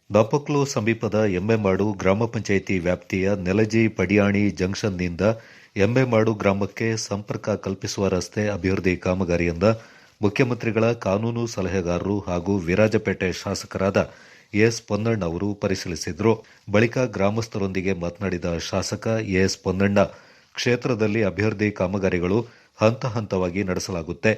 ನಾಪಕ್ಲು ಸಮೀಪದ ಎಮ್ಮೆಮಾಡು ಗ್ರಾಮ ಪಂಚಾಯಿತಿ ವ್ಯಾಪ್ತಿಯ ನೆಲಜಿ ಪಡಿಯಾಣಿ ಜಂಕ್ಷನ್ನಿಂದ ಎಮ್ಮೆಮಾಡು ಗ್ರಾಮಕ್ಕೆ ಸಂಪರ್ಕ ಕಲ್ಪಿಸುವ ರಸ್ತೆ ಅಭಿವೃದ್ಧಿ ಕಾಮಗಾರಿಯಿಂದ ಮುಖ್ಯಮಂತ್ರಿಗಳ ಕಾನೂನು ಸಲಹೆಗಾರರು ಹಾಗೂ ವಿರಾಜಪೇಟೆ ಶಾಸಕರಾದ ಎಸ್ ಪೊನ್ನಣ್ಣ ಅವರು ಪರಿಶೀಲಿಸಿದರು. ಬಳಿಕ ಗ್ರಾಮಸ್ಥರೊಂದಿಗೆ ಮಾತನಾಡಿದ ಶಾಸಕ ಎಸ್ ಪೊನ್ನಣ್ಣ, ಕ್ಷೇತ್ರದಲ್ಲಿ ಅಭಿವೃದ್ಧಿ ಕಾಮಗಾರಿಗಳು ಹಂತ ಹಂತವಾಗಿ ನಡೆಸಲಾಗುತ್ತೆ.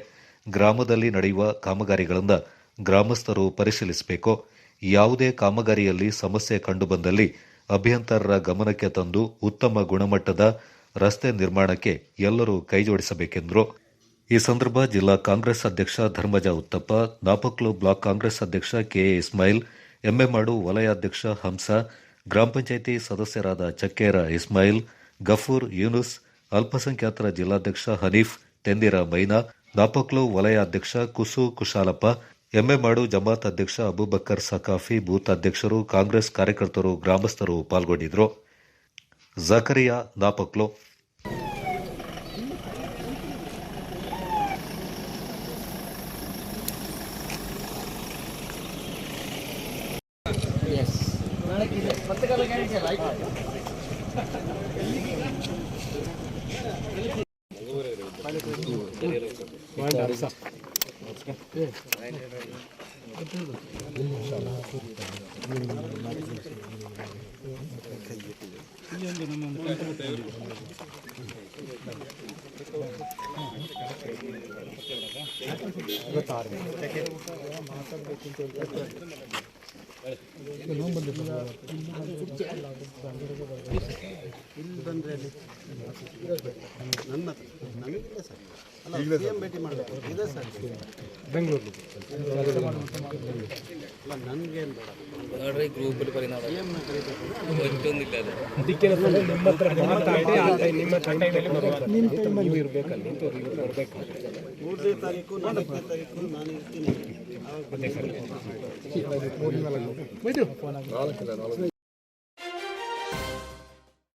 ಗ್ರಾಮದಲ್ಲಿ ನಡೆಯುವ ಕಾಮಗಾರಿಗಳನ್ನು ಗ್ರಾಮಸ್ಥರು ಪರಿಶೀಲಿಸಬೇಕು. ಯಾವುದೇ ಕಾಮಗಾರಿಯಲ್ಲಿ ಸಮಸ್ಯೆ ಕಂಡುಬಂದಲ್ಲಿ ಅಭಿಯಂತರರ ಗಮನಕ್ಕೆ ತಂದು ಉತ್ತಮ ಗುಣಮಟ್ಟದ ರಸ್ತೆ ನಿರ್ಮಾಣಕ್ಕೆ ಎಲ್ಲರೂ ಕೈಜೋಡಿಸಬೇಕೆಂದರು. ಈ ಸಂದರ್ಭ ಜಿಲ್ಲಾ ಕಾಂಗ್ರೆಸ್ ಅಧ್ಯಕ್ಷ ಧರ್ಮಜ ಉತ್ತಪ್ಪ, ನಾಪಕ್ಲು ಬ್ಲಾಕ್ ಕಾಂಗ್ರೆಸ್ ಅಧ್ಯಕ್ಷ ಕೆಎ ಇಸ್ಮಾಯಿಲ್, ಎಮ್ಮೆಮಾಡು ವಲಯಾಧ್ಯಕ್ಷ ಹಂಸ, ಗ್ರಾಮ ಪಂಚಾಯಿತಿ ಸದಸ್ಯರಾದ ಚಕ್ಕೇರ ಇಸ್ಮಾಯಿಲ್, ಗಫೂರ್ ಯೂನುಸ್, ಅಲ್ಪಸಂಖ್ಯಾತರ ಜಿಲ್ಲಾಧ್ಯಕ್ಷ ಹನೀಫ್, ತೆಂದಿರ ಮೈನಾ, ನಾಪಕ್ಲು ವಲಯಾಧ್ಯಕ್ಷ ಕುಸು ಕುಶಾಲಪ್ಪ, ಎಮ್ಮೆಮಾಡು ಜಮಾತ್ ಅಧ್ಯಕ್ಷ ಅಬೂಬಕ್ಕರ್ ಸಕಾಫಿ, ಬೂತ್ ಅಧ್ಯಕ್ಷರು, ಕಾಂಗ್ರೆಸ್ ಕಾರ್ಯಕರ್ತರು, ಗ್ರಾಮಸ್ಥರು ಪಾಲ್ಗೊಂಡಿದ್ದರು. ಜಕರಿಯಾ, ನಾಪಕ್ಲು. ಬೆಂಗಳೂರು ಮೂರನೇ ತಾರೀಕು 4ನೇ ತಾರೀಕು ನಾನು ಇರ್ತೀನಿ.